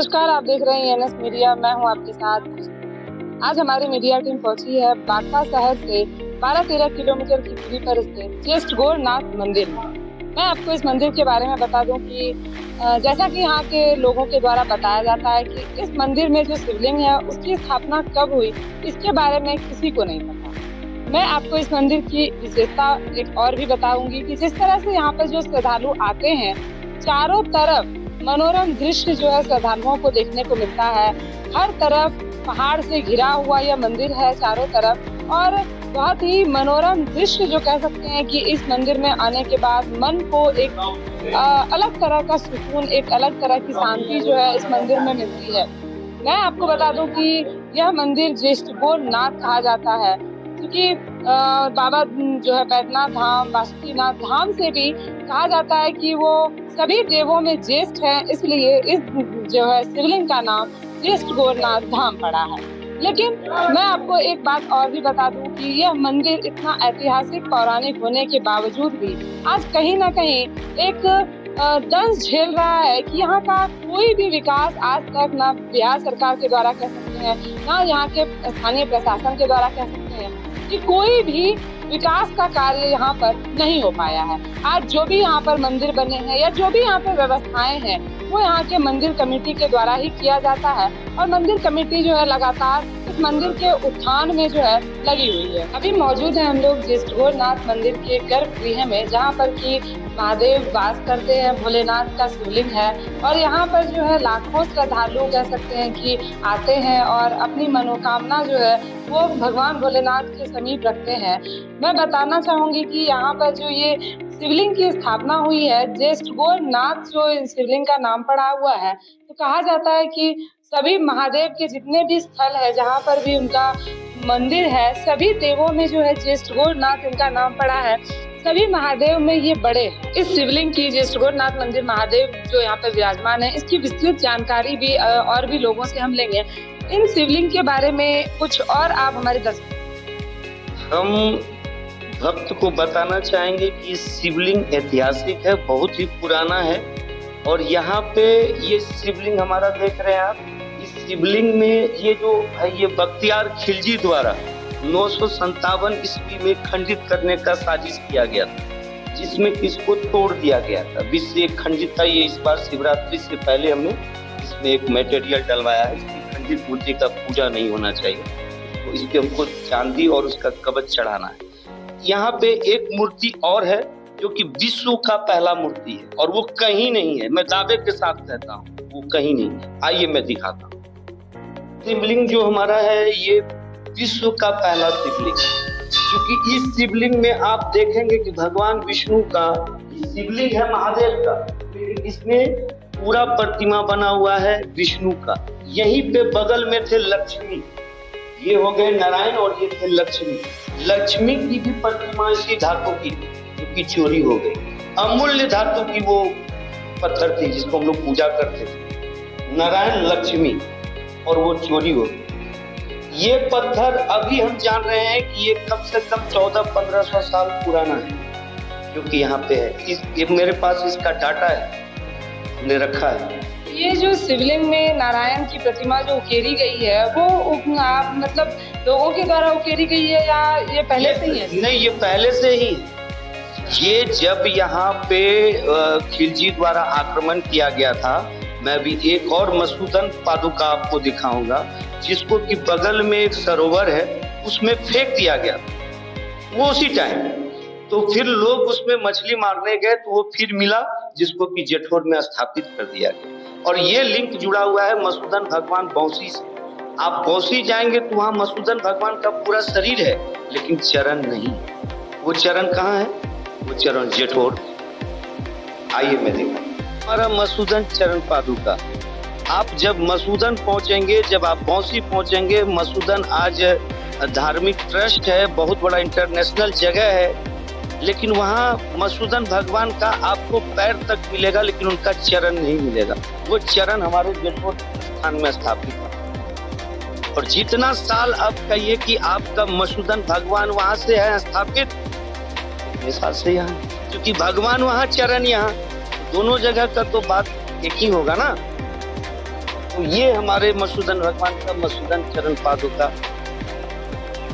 नमस्कार, आप देख रहे हैं एनएस मीडिया। मैं हूं आपके साथ। आज हमारी मीडिया टीम पहुंची है बांका शहर से 12-13 किलोमीटर की दूरी पर स्थित चेस्ट गोरनाथ मंदिर में। मैं आपको इस मंदिर के बारे में बता दूं कि जैसा कि यहाँ के लोगों के द्वारा बताया जाता है कि इस मंदिर में जो शिवलिंग है उसकी स्थापना कब हुई, इसके बारे में किसी को नहीं पता। मैं आपको इस मंदिर की विशेषता एक और भी बताऊंगी कि जिस तरह से यहाँ पर जो श्रद्धालु आते हैं, चारों तरफ मनोरम दृश्य जो है श्रद्धालुओं को देखने को मिलता है। हर तरफ पहाड़ से घिरा हुआ यह मंदिर है चारों तरफ, और बहुत ही मनोरम दृश्य जो कह सकते हैं कि इस मंदिर में आने के बाद मन को एक अलग तरह का सुकून, एक अलग तरह की शांति जो है इस मंदिर में मिलती है। मैं आपको बता दूं कि यह मंदिर चेस्ट गोरनाथ कहा जाता है क्योंकि बाबा जो है बैद्यनाथ धाम, बासुकीनाथ धाम से भी कहा जाता है कि वो सभी देवों में ज्येष्ठ है, इसलिए इस जो है शिवलिंग का नाम चेस्ट गोरनाथ धाम पड़ा है। लेकिन मैं आपको एक बात और भी बता दूं कि यह मंदिर इतना ऐतिहासिक पौराणिक होने के बावजूद भी आज कहीं ना कहीं एक दंश झेल रहा है कि यहाँ का कोई भी विकास आज तक ना बिहार सरकार के द्वारा कह सकते हैं, ना यहाँ के स्थानीय प्रशासन के द्वारा कह सकते हैं कि कोई भी विकास का कार्य यहाँ पर नहीं हो पाया है। आज जो भी यहाँ पर मंदिर बने हैं या जो भी यहाँ पर व्यवस्थाएं हैं वो यहाँ के मंदिर कमेटी के द्वारा ही किया जाता है, और मंदिर कमेटी जो है लगातार इस मंदिर के उत्थान में जो है लगी हुई है। अभी मौजूद है हम लोग चेस्ट गोरनाथ मंदिर के गर्भगृह में, जहाँ पर कि महादेव वास करते हैं, भोलेनाथ का शिवलिंग है, और यहाँ पर जो है लाखों श्रद्धालु कह सकते हैं कि आते हैं और अपनी मनोकामना जो है वो भगवान भोलेनाथ के समीप रखते हैं। मैं बताना चाहूंगी कि यहाँ पर जो ये शिवलिंग की स्थापना हुई है, चेस्ट गोरनाथ जो शिवलिंग का नाम पड़ा हुआ है, तो कहा जाता है कि सभी महादेव के जितने भी स्थल है जहाँ पर भी उनका मंदिर है, सभी देवों में जो है चेस्ट गोरनाथ इनका नाम पड़ा है। सभी महादेव में ये बड़े इस शिवलिंग की चेस्ट गोरनाथ मंदिर महादेव जो यहाँ पर विराजमान है, इसकी विस्तृत जानकारी भी और भी लोगों से हम लेंगे। इन शिवलिंग के बारे में कुछ और आप हमारे हम भक्त को बताना चाहेंगे कि शिवलिंग ऐतिहासिक है, बहुत ही पुराना है। और यहाँ पे ये शिवलिंग हमारा देख रहे हैं आप, इस शिवलिंग में ये जो है ये बख्तियार खिलजी द्वारा 957 ईस्वी में खंडित करने का साजिश किया गया था, जिसमें इसको तोड़ दिया गया था। विश्व एक खंडित था। ये इस बार शिवरात्रि से पहले हमने इसमें एक मटेरियल डलवाया है। इसकी खंडित मूर्ति का पूजा नहीं होना चाहिए, तो इस पे हमको चांदी और उसका कवच चढ़ाना है। यहाँ पे एक मूर्ति और है जो कि विश्व का पहला मूर्ति है, और वो कहीं नहीं है। मैं दावे के साथ कहता हूँ वो कहीं नहीं है। आइए मैं दिखाता हूँ। शिवलिंग जो हमारा है ये विश्व का पहला शिवलिंग, क्योंकि इस शिवलिंग में आप देखेंगे कि भगवान विष्णु का शिवलिंग है महादेव का, लेकिन इसमें पूरा प्रतिमा बना हुआ है विष्णु का। यहीं पे बगल में थे लक्ष्मी, ये हो गए नारायण, और ये थे लक्ष्मी। लक्ष्मी की भी प्रतिमा इसी धातु की जो कि चोरी हो गई। अमूल्य धातु की वो पत्थर थी जिसको हम लोग पूजा करते थे, नारायण लक्ष्मी, और वो चोरी हो गई। ये पत्थर अभी हम जान रहे हैं कि ये कम से कम 1400-1500 साल पुराना है, जो कि यहाँ पे है। ये मेरे पास इसका डाटा है, हमने रखा है। ये जो शिवलिंग में नारायण की प्रतिमा जो उकेरी गई है वो आप मतलब लोगों के द्वारा उकेरी गई है या ये पहले से ही है? नहीं, ये पहले से ही। ये जब यहाँ पे खिलजी द्वारा आक्रमण किया गया था, मैं भी एक और मसूदन पादुका आपको दिखाऊंगा, जिसको कि बगल में एक सरोवर है, उसमें फेंक दिया गया वो उसी टाइम। तो फिर लोग उसमें मछली मारने गए तो वो फिर मिला, जिसको कि जेठौर में स्थापित कर दिया गया। और ये लिंक जुड़ा हुआ है मसूदन भगवान बौसी से। आप बौसी जाएंगे तो वहाँ मसूदन भगवान का पूरा शरीर है, लेकिन चरण नहीं। वो चरण कहाँ है? वो चरण जेठौर। आइए मैं दिखाऊं हमारा मसूदन चरण पादुका। आप जब मसूदन पहुंचेंगे, जब आप बौसी पहुंचेंगे, मसूदन आज धार्मिक ट्रस्ट है, बहुत बड़ा इंटरनेशनल जगह है, लेकिन वहाँ मसूदन भगवान का आपको पैर तक मिलेगा, लेकिन उनका चरण नहीं मिलेगा। वो चरण हमारे जेठौर स्थान में स्थापित है। और जितना साल आप कहिए कि आपका मसूदन भगवान वहाँ से है स्थापित, उतने साल से यहाँ, क्योंकि भगवान वहाँ चरण यहाँ, दोनों जगह का तो बात एक ही होगा ना। तो ये हमारे मधुसूदन भगवान का मधुसूदन चरण पादुका।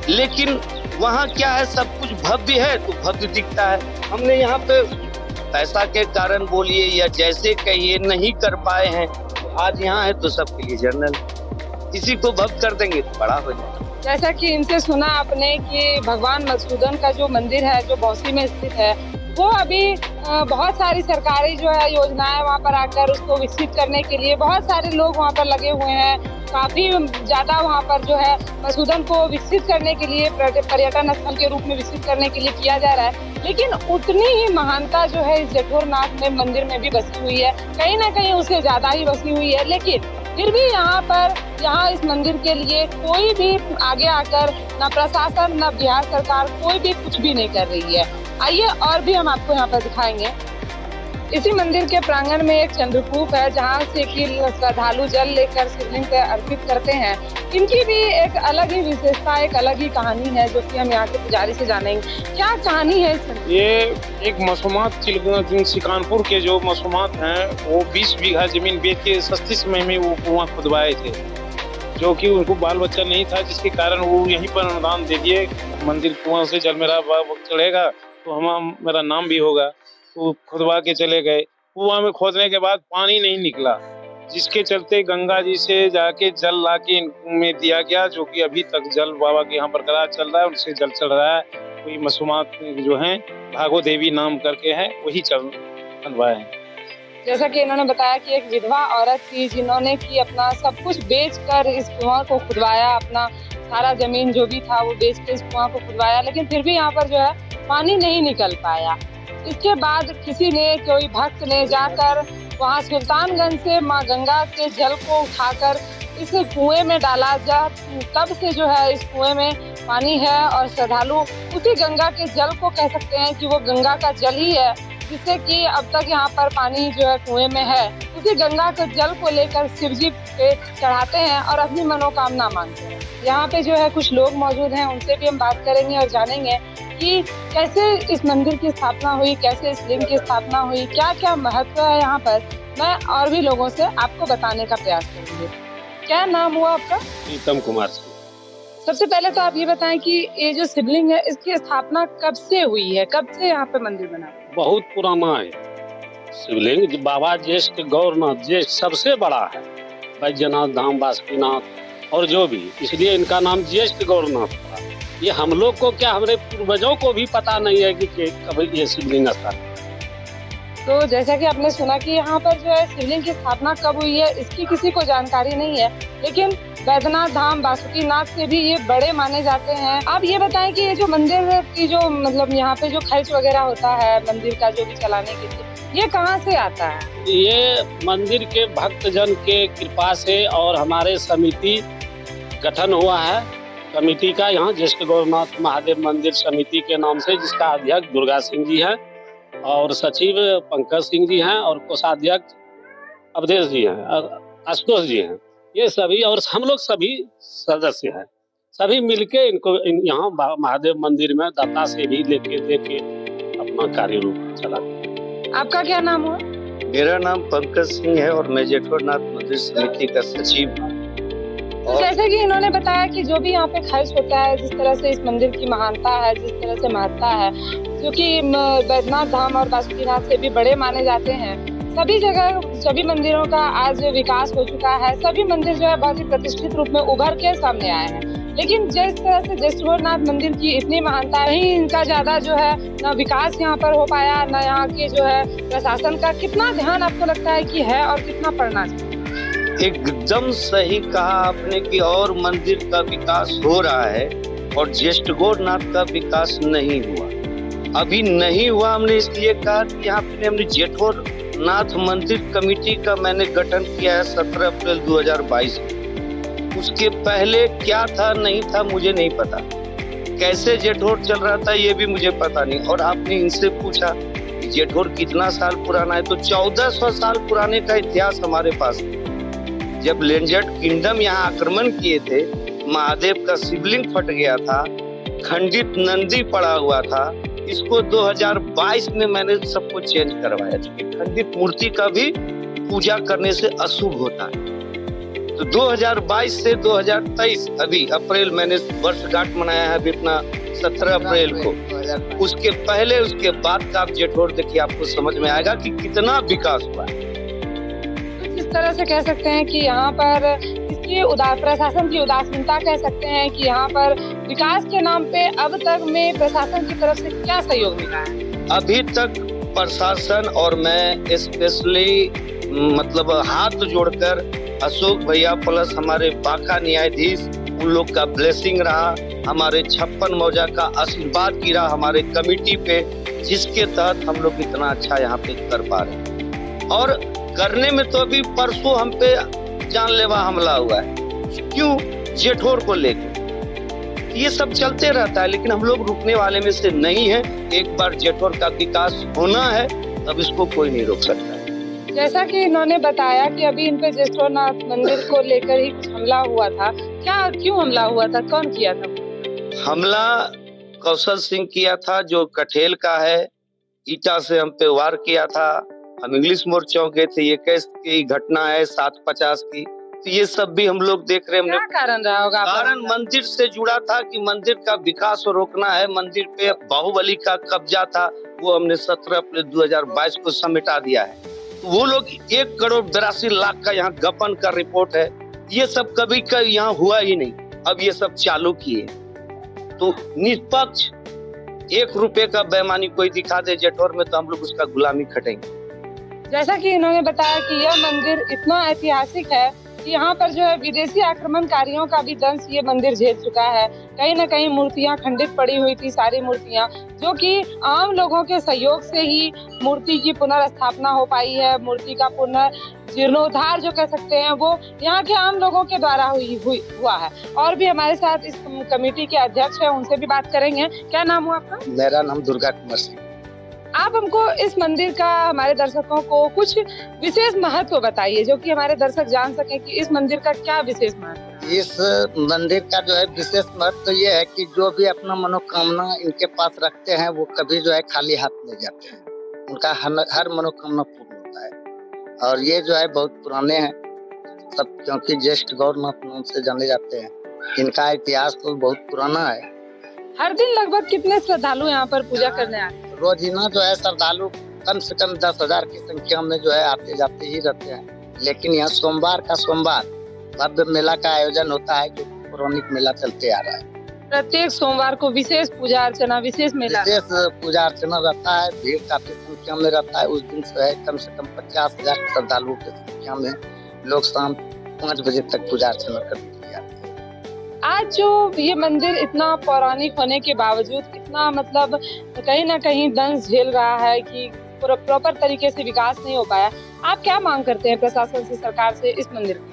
लेकिन वहाँ क्या है, सब कुछ भव्य है तो भव्य दिखता है। हमने यहाँ पे पैसा के कारण बोलिए या जैसे कहिए नहीं कर पाए हैं, तो आज यहाँ है तो सबके लिए जर्नल, इसी को भव्य कर देंगे तो बड़ा हो जाएगा। जैसा कि इनसे सुना आपने कि भगवान मधुसूदन का जो मंदिर है जो बौंसी में स्थित है, वो अभी बहुत सारी सरकारी जो है योजनाएं वहाँ पर आकर उसको विकसित करने के लिए बहुत सारे लोग वहाँ पर लगे हुए हैं। काफी ज्यादा वहाँ पर जो है मधुसूदन को विकसित करने के लिए पर्यटन स्थल के रूप में विकसित करने के लिए किया जा रहा है। लेकिन उतनी ही महानता जो है इस जेठोरनाथ में मंदिर में भी बसी हुई है, कहीं ना कहीं उससे ज्यादा ही बसी हुई है। लेकिन फिर भी यहाँ इस मंदिर के लिए कोई भी आगे आकर न प्रशासन न बिहार सरकार कोई भी कुछ भी नहीं कर रही है। आइए और भी हम आपको यहाँ पर दिखाएंगे। इसी मंदिर के प्रांगण में एक चंद्रकूप है जहाँ से कि श्रद्धालु जल लेकर शिवलिंग पे अर्पित करते हैं। इनकी भी एक अलग ही विशेषता, एक अलग ही कहानी है जो कि हम यहाँ के पुजारी से जानेंगे। क्या कहानी है इस? ये एक मसूमात सिकानपुर के जो मसूमात हैं वो 20 बीघा जमीन बेच के सस्ती समय में वो कुआं खुदवाए थे, जो कि उनको बाल बच्चा नहीं था, जिसके कारण वो यहीं पर अनुदान दे दिए मंदिर कुआं से जल मेरा चढ़ेगा तो मेरा नाम भी होगा। तो खुदवा के चले गए। कुआं में खोदने के बाद पानी नहीं निकला, जिसके चलते गंगा जी से जाके जल ला के इनमें दिया गया, जो कि अभी तक जल बाबा के यहाँ बरकरार चल रहा है, उनसे जल चढ़ रहा है। कोई मसूमात जो हैं भागो देवी नाम करके हैं, वही चढ़वाए हैं। जैसा कि इन्होंने बताया कि एक विधवा औरत थी जिन्होंने कि अपना सब कुछ बेचकर इस कुआं को खुदवाया, अपना सारा जमीन जो भी था वो बेच के इस कुआं को खुदवाया, लेकिन फिर भी यहाँ पर जो है पानी नहीं निकल पाया। इसके बाद किसी ने, कोई भक्त ने जाकर वहाँ सुल्तानगंज से माँ गंगा के जल को उठाकर इस कुएं में डाला जा, तब से जो है इस कुएं में पानी है और श्रद्धालु उसी गंगा के जल को कह सकते हैं कि वो गंगा का जल ही है, जिससे कि अब तक यहाँ पर पानी जो है कुएं में है। उसी गंगा के जल को लेकर शिवजी पे चढ़ाते हैं और अपनी मनोकामना मांगते हैं। यहाँ पे जो है कुछ लोग मौजूद हैं, उनसे भी हम बात करेंगे और जानेंगे कि कैसे इस मंदिर की स्थापना हुई, कैसे इस लिंग की स्थापना हुई, क्या क्या महत्व है यहाँ पर। मैं और भी लोगों से आपको बताने का प्रयास करूंगी। क्या नाम हुआ आपका? प्रीतम कुमार सिंह। सबसे पहले तो आप ये बताएं कि ये जो शिवलिंग है इसकी स्थापना कब से हुई है, कब से यहाँ पे मंदिर बना? बहुत पुराना है शिवलिंग। बाबा ज्येष्ठ गौरनाथ ज्येष्ठ सबसे बड़ा है, बैजनाथ धाम, बासुकीनाथ और जो भी, इसलिए इनका नाम ज्येष्ठ गौरनाथ पड़ा। ये हम लोग को क्या, हमारे पूर्वजों को भी पता नहीं है कि कब ये शिवलिंग स्थान। तो जैसा कि आपने सुना कि यहाँ पर जो है शिवलिंग की स्थापना कब हुई है इसकी किसी को जानकारी नहीं है, लेकिन बैजनाथ धाम, बासुकीनाथ से भी ये बड़े माने जाते हैं। आप ये बताएं कि ये जो मंदिर की जो मतलब यहाँ पे जो खर्च वगैरह होता है मंदिर का जो भी चलाने के लिए, ये कहाँ से आता है? ये मंदिर के भक्तजन के कृपा से और हमारे समिति गठन हुआ है। कमेटी का यहाँ ज्येष्ठ गौरनाथ महादेव मंदिर समिति के नाम से, जिसका अध्यक्ष दुर्गा सिंह जी है और सचिव पंकज सिंह जी हैं और कोषाध्यक्ष अवधेश जी हैं, आशुतोष जी हैं। ये सभी और हम लोग सभी सदस्य हैं, सभी मिलके इनको यहाँ महादेव मंदिर में दाता से भी लेके देके अपना कार्य रूप चलाते हैं। आपका क्या नाम हुआ? मेरा नाम पंकज सिंह है और मैं जेठोरनाथ मंदिर समिति का सचिव हूँ। जैसे कि इन्होंने बताया कि जो भी यहाँ पे खर्च होता है, जिस तरह से इस मंदिर की महानता है, जिस तरह से महत्ता है, क्योंकि बैजनाथ धाम और बासुकीनाथ से भी बड़े माने जाते हैं। सभी जगह सभी मंदिरों का आज विकास हो चुका है, सभी मंदिर जो है बहुत ही प्रतिष्ठित रूप में उभर के सामने आए हैं। लेकिन जिस तरह से जेठोरनाथ मंदिर की इतनी महानता है, नहीं इनका ज्यादा जो है न विकास यहाँ पर हो पाया, न यहाँ के जो है प्रशासन का कितना ध्यान आपको लगता है कि है और कितना पड़ना चाहिए? एकदम सही कहा आपने कि और मंदिर का विकास हो रहा है और ज्येष्ठ गौरनाथ का विकास नहीं हुआ। अभी नहीं हुआ, हमने इसलिए कहा कि यहाँ पे हमने जेठोरनाथ मंदिर कमेटी का मैंने गठन किया है 17 अप्रैल 2022 में। उसके पहले क्या था नहीं था मुझे नहीं पता, कैसे जेठोर चल रहा था ये भी मुझे पता नहीं। और आपने इनसे पूछा कि जेठोर कितना साल पुराना है, तो 1400 साल पुराने का इतिहास हमारे पास है। जब लेंजर्ड किंगडम यहाँ आक्रमण किए थे, महादेव का शिवलिंग फट गया था, खंडित नंदी पड़ा हुआ था। इसको 2022 में मैंने सबको चेंज करवाया था। खंडित मूर्ति का भी पूजा करने से अशुभ होता है। तो 2022 से 2023 अभी अप्रैल मैंने वर्षगांठ मनाया है अभी अपना 17 अप्रैल को। उसके पहले उसके बाद का आप जेठोर देखिए, आपको समझ में आएगा कि कितना विकास हुआ है। इस तरह से कह सकते हैं कि यहाँ पर इसकी प्रशासन की उदासीनता कह सकते हैं कि यहाँ पर विकास के नाम पे अब तक में प्रशासन की तरफ से क्या सहयोग मिला है? अभी तक प्रशासन और मैं स्पेशली मतलब हाथ जोड़कर अशोक भैया प्लस हमारे बाका न्यायाधीश, उन लोग का ब्लेसिंग रहा, हमारे 56 मौजा का आशीर्वाद गिरा हमारे कमेटी पे, जिसके तहत हम लोग इतना अच्छा यहाँ पे कर पा रहे हैं। और करने में तो अभी परसों हम पे जानलेवा हमला हुआ है, क्यों? जेठोर को लेकर। ये सब चलते रहता है, लेकिन हम लोग रुकने वाले में से नहीं है। एक बार जेठोर का विकास होना है, अब इसको कोई नहीं रोक सकता है। जैसा कि इन्होंने बताया कि अभी इन पे जेष्ठोनाथ मंदिर को लेकर ही कुछ हमला हुआ था, क्यों हमला हुआ था, कौन किया था? हमला कौशल सिंह किया था, जो कठेल का है। ईटा से हम पे वार किया था। हम इंग्लिश मोड़ चौक गए थे, ये केस की घटना है 750 की। तो ये सब भी हम लोग देख रहे हैं। क्या कारण रहा होगा? कारण मंदिर से जुड़ा था कि मंदिर का विकास रोकना है। मंदिर पे बाहुबली का कब्जा था, वो हमने 17 अप्रैल 2022 को समेटा दिया है। वो लोग 1,82,00,000 का यहाँ गपन का रिपोर्ट है। ये सब कभी यहाँ हुआ ही नहीं, अब ये सब चालू किए। तो निष्पक्ष 1 रुपए का बेईमानी कोई दिखा दे जेठोर में, तो हम लोग उसका गुलामी खटेंगे। जैसा कि इन्होंने बताया कि यह मंदिर इतना ऐतिहासिक है कि यहाँ पर जो है विदेशी आक्रमणकारियों का भी दंश ये मंदिर झेल चुका है। कहीं न कहीं मूर्तियां खंडित पड़ी हुई थी, सारी मूर्तियां, जो कि आम लोगों के सहयोग से ही मूर्ति की पुनर्स्थापना हो पाई है। मूर्ति का पुनर्जीर्णोद्धार जो कह सकते हैं, वो यहाँ के आम लोगों के द्वारा हुआ है। और भी हमारे साथ इस कमेटी के अध्यक्ष है, उनसे भी बात करेंगे। क्या नाम हुआ आपका? मेरा नाम दुर्गा कुमार सिंह। आप हमको इस मंदिर का, हमारे दर्शकों को कुछ विशेष महत्व बताइए, जो कि हमारे दर्शक जान सकें कि इस मंदिर का क्या विशेष महत्व है। इस मंदिर का जो है विशेष महत्व ये है कि जो भी अपना मनोकामना इनके पास रखते हैं, वो कभी जो है खाली हाथ नहीं जाते हैं। उनका हर मनोकामना पूर्ण होता है। और ये जो है बहुत पुराने हैं सब, क्योंकि ज्येष्ठ गौरनाथ नाम से जाने जाते हैं। इनका इतिहास तो बहुत पुराना है। हर दिन लगभग कितने श्रद्धालु यहाँ पर पूजा करने आते हैं? रोजीना जो है श्रद्धालु कम से कम 10,000 की संख्या में जो है आते जाते ही रहते हैं। लेकिन यहाँ सोमवार का सोमवार भव्य मेला का आयोजन होता है, जो पौराणिक मेला चलते आ रहा है। प्रत्येक सोमवार को विशेष पूजा अर्चना, विशेष मेला, विशेष पूजा अर्चना रहता है। भीड़ काफी संख्या में रहता है। उस दिन जो है कम से कम 50,000 श्रद्धालुओं की संख्या में लोग शाम 5 बजे तक पूजा अर्चना करते हैं। आज जो ये मंदिर इतना पौराणिक होने के बावजूद इतना मतलब कहीं ना कहीं दंश झेल रहा है कि प्रॉपर तरीके से विकास नहीं हो पाया, आप क्या मांग करते हैं प्रशासन से, सरकार से इस मंदिर की?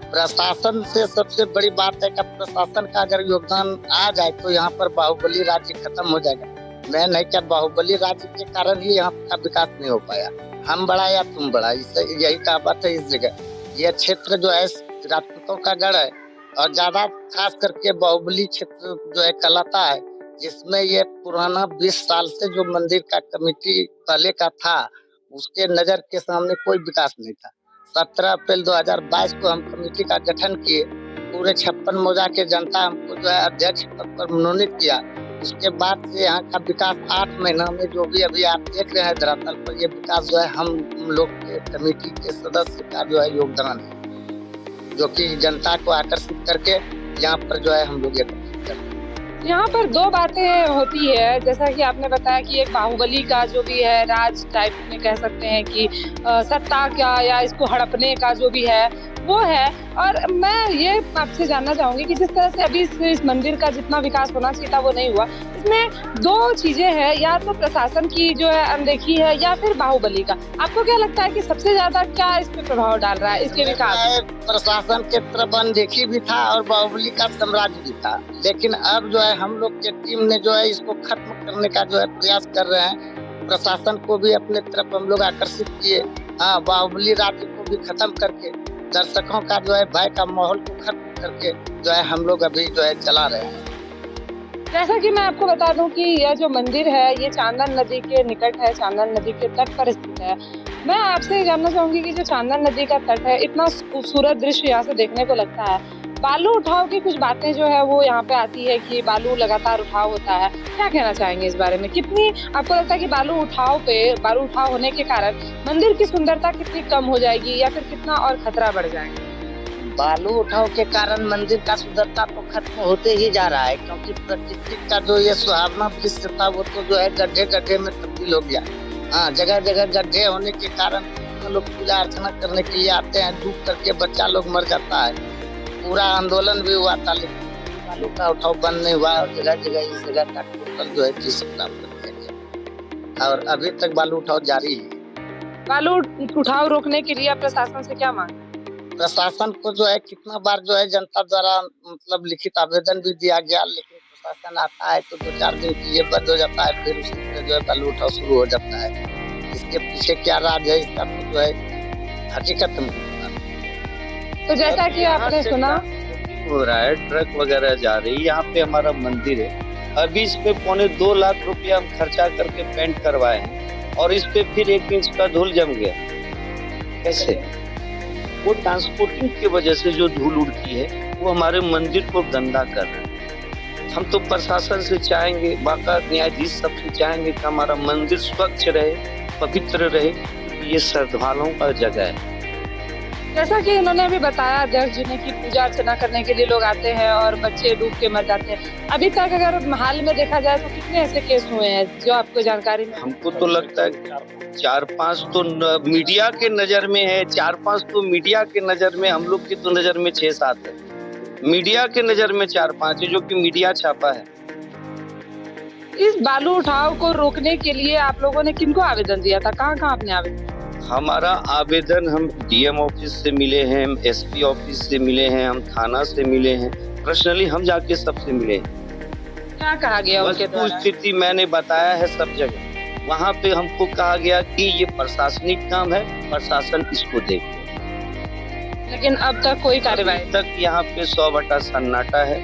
प्रशासन से सबसे बड़ी बात है कि प्रशासन का अगर योगदान आ जाए तो यहाँ पर बाहुबली राज्य खत्म हो जाएगा। मैं नहीं क्या, बाहुबली राज्य के कारण ही यहाँ का विकास नहीं हो पाया। हम बड़ा या तुम बड़ा, यही कहावत है इस जगह। यह क्षेत्र जो है राजपूतों का गढ़ है, और ज्यादा खास करके बाहुबली क्षेत्र जो है कहलाता है, जिसमें ये पुराना 20 साल से जो मंदिर का कमेटी पहले का था, उसके नजर के सामने कोई विकास नहीं था। 17 अप्रैल 2022 को हम कमेटी का गठन किए। पूरे 56 मौजा के जनता हमको जो है अध्यक्ष पद पर मनोनीत किया। उसके बाद से यहाँ का विकास 8 महीना में जो भी अभी आप देख रहे हैं धरातल पर, ये विकास जो है हम लोग के कमेटी के सदस्य का जो है योगदान है, जो कि जनता को आकर्षित करके यहाँ पर जो है हम लोग एकत्रित करते हैं। यहाँ पर 2 बातें होती है, जैसा कि आपने बताया कि एक बाहुबली का जो भी है राज टाइप में कह सकते हैं कि सत्ता का या इसको हड़पने का जो भी है वो है। और मैं ये आपसे जानना चाहूंगी कि जिस तरह से अभी इस मंदिर का जितना विकास होना चाहिए था वो नहीं हुआ, इसमें 2 चीजें हैं, या तो प्रशासन की जो है अनदेखी है या फिर बाहुबली का। आपको क्या लगता है कि सबसे ज्यादा क्या इस पे प्रभाव डाल रहा है इसके विकास? प्रशासन के तरफ अनदेखी भी था और बाहुबली का साम्राज्य भी था। लेकिन अब जो है हम लोग के टीम ने जो है इसको खत्म करने का जो है प्रयास कर रहे हैं। प्रशासन को भी अपने तरफ हम लोग आकर्षित किए। हाँ, बाहुबली राज्य को भी खत्म करके, दर्शकों का जो है भय का माहौल को खत्म करके जो है हम लोग अभी जो है चला रहे हैं। जैसा कि मैं आपको बता दूं कि यह जो मंदिर है ये चांदन नदी के निकट है, चांदन नदी के तट पर स्थित है। मैं आपसे ये जानना चाहूंगी कि जो चांदन नदी का तट है, इतना खूबसूरत दृश्य यहाँ से देखने को लगता है। बालू उठाव की कुछ बातें जो है वो यहाँ पे आती है कि बालू लगातार उठाव होता है। क्या कहना चाहेंगे इस बारे में? कितनी आपको लगता है कि बालू उठाव होने के कारण मंदिर की सुंदरता कितनी कम हो जाएगी या फिर कितना और खतरा बढ़ जाएगा? बालू उठाव के कारण मंदिर का सुंदरता तो खत्म होते ही जा रहा है, क्योंकि प्रकृति का जो ये सुहावना दृश्य था वो तो जो है गड्ढे गड्ढे में तब्दील हो गया। हाँ, जगह जगह गड्ढे होने के कारण लोग पूजा अर्चना करने के लिए आते हैं, डूब करके बच्चा लोग मर जाता है। पूरा आंदोलन भी हुआ था लेकिन बालू का उठाव बंद नहीं हुआ। जगह जगह इस जगह का टोटल जो है प्राप्त कर दिया गया और अभी तक बालू उठाव जारी है। बालू उठाव रोकने के लिए प्रशासन से क्या मांग? प्रशासन को जो है कितना बार जो है जनता द्वारा मतलब लिखित आवेदन भी दिया गया, लेकिन प्रशासन आता है तो 2-4 दिन के लिए बंद हो जाता है, फिर उसी तरह जो है बालू उठाव शुरू हो जाता है। इसके पीछे क्या राज है इसका तो जो है हकीकत में। तो जैसा कि आपने सुना हो रहा है, ट्रक वगैरह जा रही है, यहाँ पे हमारा मंदिर है। अभी इस पे 2.25 लाख रुपया हम खर्चा करके पेंट करवाए हैं और इस पे फिर 1 इंच का धूल जम गया। कैसे? वो ट्रांसपोर्टिंग की वजह से जो धूल उड़ती है वो हमारे मंदिर को गंदा कर रहा है। हम तो प्रशासन से चाहेंगे, बाका न्यायाधीश सबसे चाहेंगे कि हमारा मंदिर स्वच्छ रहे, पवित्र रहे। ये श्रद्धालुओं का जगह है। जैसा कि इन्होंने अभी बताया अध्यक्ष जी ने कि पूजा अर्चना करने के लिए लोग आते हैं और बच्चे डूब के मर जाते हैं। अभी तक अगर हाल में देखा जाए तो कितने ऐसे केस हुए हैं जो आपको जानकारी में? हमको तो लगता है 4-5 तो मीडिया के नजर में है, 4-5 तो मीडिया के नजर में, हम लोग की तो नजर में 6-7 है। मीडिया के नजर में 4-5 है जो कि मीडिया छापा है। इस बालू उठाव को रोकने के लिए आप लोगों ने किनको आवेदन दिया था? कहाँ आपने आवेदन? हमारा आवेदन हम डीएम ऑफिस से मिले हैं, हम एसपी ऑफिस से मिले हैं, हम थाना से मिले हैं, पर्सनली हम जाके सबसे मिले हैं। क्या कहा गया उनके द्वारा? स्थिति मैंने बताया है सब जगह। वहाँ पे हमको कहा गया कि ये प्रशासनिक काम है, प्रशासन इसको देखे। लेकिन अब तक कोई कार्रवाई? तक यहाँ पे 100 सन्नाटा है।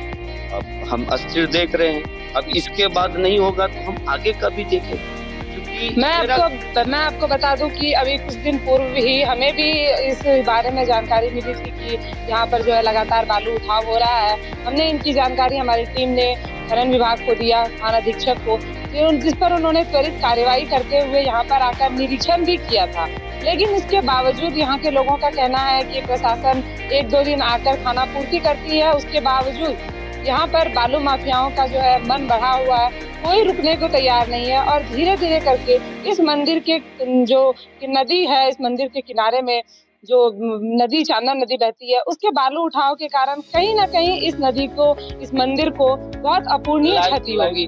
अब हम अस्थिर देख रहे हैं, अब इसके बाद नहीं होगा तो हम आगे का भी देखें। मैं आपको बता दूं कि अभी कुछ दिन पूर्व ही हमें भी इस बारे में जानकारी मिली थी कि यहाँ पर जो है लगातार बालू उठाव हो रहा है। हमने इनकी जानकारी हमारी टीम ने खनन विभाग को दिया, थाना अधीक्षक को, जिस पर उन्होंने त्वरित कार्रवाई करते हुए यहाँ पर आकर निरीक्षण भी किया था। लेकिन इसके बावजूद यहाँ के लोगों का कहना है कि प्रशासन 1-2 दिन आकर खाना पूर्ति करती है, उसके बावजूद यहाँ पर बालू माफियाओं का जो है मन बढ़ा हुआ है, कोई रुकने को तैयार नहीं है। और धीरे धीरे करके इस मंदिर के जो नदी है, इस मंदिर के किनारे में जो नदी चांदन नदी बहती है, उसके बालू उठाव के कारण कहीं ना कहीं इस नदी को, इस मंदिर को बहुत अपूरणीय क्षति होगी।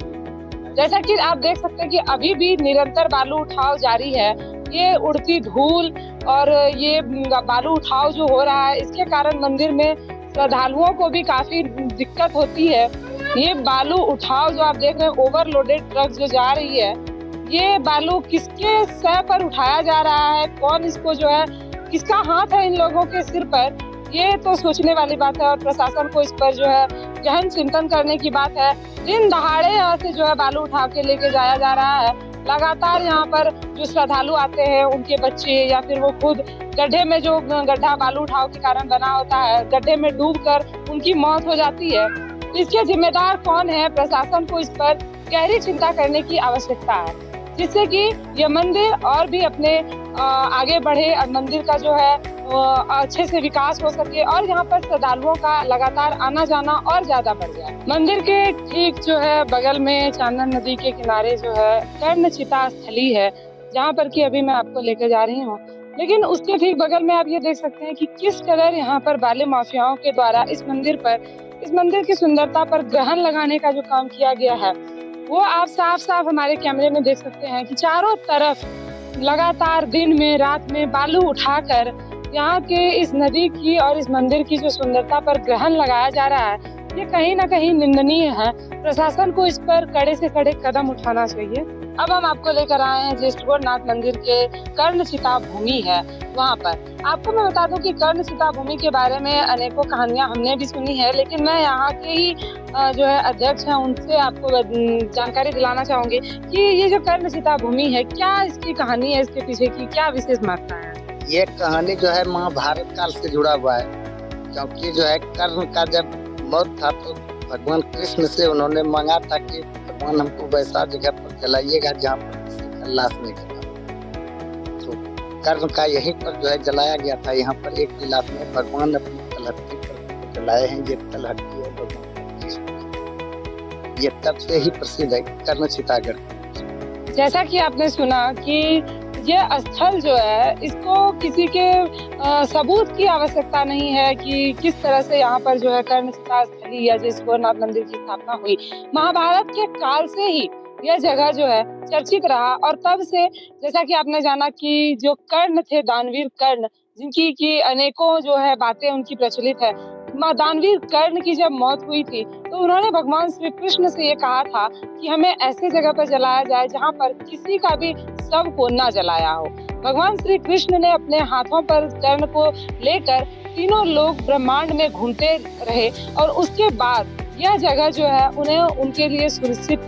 जैसा कि आप देख सकते हैं कि अभी भी निरंतर बालू उठाव जारी है। ये उड़ती धूल और ये बालू उठाव जो हो रहा है, इसके कारण मंदिर में श्रद्धालुओं को भी काफी दिक्कत होती है। ये बालू उठाव जो आप देख रहे हैं, ओवरलोडेड ट्रक जो जा रही है, ये बालू किसके सर पर उठाया जा रहा है, कौन इसको जो है, किसका हाथ है इन लोगों के सिर पर, ये तो सोचने वाली बात है। और प्रशासन को इस पर जो है गहन चिंतन करने की बात है। दिन दहाड़े यहाँ से जो है बालू उठा के लेके जाया जा रहा है। लगातार यहाँ पर जो श्रद्धालु आते हैं, उनके बच्चे या फिर वो खुद गड्ढे में, जो गड्ढा बालू उठाव के कारण बना होता है, गड्ढे में डूबकर उनकी मौत हो जाती है। इसके जिम्मेदार कौन है? प्रशासन को इस पर गहरी चिंता करने की आवश्यकता है, जिससे कि यह मंदिर और भी अपने आगे बढ़े और मंदिर का जो है अच्छे से विकास हो सके और यहाँ पर श्रद्धालुओं का लगातार आना जाना और ज्यादा बढ़ जाए। मंदिर के ठीक जो है बगल में चांदन नदी के किनारे जो है कर्णचिता स्थली है, जहाँ पर कि अभी मैं आपको लेकर जा रही हूँ। लेकिन उसके ठीक बगल में आप ये देख सकते हैं कि किस कदर यहाँ पर बालू माफियाओं के द्वारा इस मंदिर की सुंदरता पर ग्रहण लगाने का जो काम किया गया है, वो आप साफ साफ हमारे कैमरे में देख सकते हैं कि चारों तरफ लगातार दिन में रात में बालू उठाकर यहाँ के इस नदी की और इस मंदिर की जो सुंदरता पर ग्रहण लगाया जा रहा है, ये कहीं ना कहीं निंदनीय है। प्रशासन को इस पर कड़े से कड़े कदम उठाना चाहिए। अब हम आपको लेकर आए हैं ज्येष्ठ गौरनाथ मंदिर के कर्णचिता भूमि है, वहाँ पर। आपको मैं बता दूं कि कर्ण सीता भूमि के बारे में अनेकों कहानियां हमने भी सुनी है, लेकिन मैं यहाँ के ही जो है अध्यक्ष हैं उनसे आपको जानकारी दिलाना चाहूंगी कि ये जो कर्ण सीता भूमि है, क्या इसकी कहानी है, इसके पीछे की क्या विशेष महत्ता है? ये कहानी जो है महाभारत काल से जुड़ा हुआ है, क्योंकि जो है कर्ण का जब मौत था तो भगवान कृष्ण से उन्होंने मांगा था कि भगवान हमको वैसा जगह पर जलाइएगा जहाँ पर किसी का लाश नहीं जला। तो कर्ण का यहीं पर जो है जलाया गया था। यहाँ पर एक गिलास में भगवान अपनी तलहटी पर जलाए हैं। ये तलहटी है भगवान कृष्ण, ये तब से ही प्रसिद्ध है कर्ण सीतागढ़। जैसा कि आपने सुना कि ये स्थल जो है इसको किसी के सबूत की आवश्यकता नहीं है कि किस तरह से यहाँ पर जो है कर्ण सीता स्थली या जिस गोरखनाथ मंदिर की स्थापना हुई। महाभारत के काल से ही यह जगह जो है चर्चित रहा और तब से जैसा कि आपने जाना कि जो कर्ण थे, दानवीर कर्ण, जिनकी की अनेकों जो है बातें उनकी प्रचलित है। दानवीर कर्ण की जब मौत हुई थी तो उन्होंने भगवान श्री कृष्ण से ये कहा था कि हमें ऐसे जगह पर जलाया जाए जहाँ पर किसी का भी शव को न जलाया हो। भगवान श्री कृष्ण ने अपने हाथों पर कर्ण को लेकर तीनों लोग ब्रह्मांड में घूमते रहे और उसके बाद यह जगह जो है उनके लिए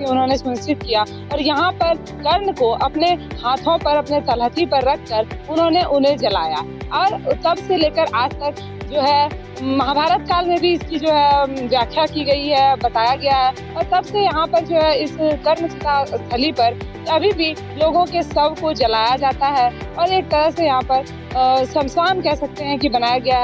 उन्होंने सुनिश्चित किया और यहाँ पर कर्ण को अपने हाथों पर, अपने तलहटी पर रखकर उन्होंने उन्हें जलाया। और तब से लेकर आज तक जो है महाभारत काल में भी इसकी जो है व्याख्या की गई है, बताया गया है और तब से यहाँ पर जो है इस कर्ण सीता स्थली पर अभी भी लोगों के शव को जलाया जाता है और एक तरह से यहाँ पर शमशान कह सकते हैं कि बनाया गया है।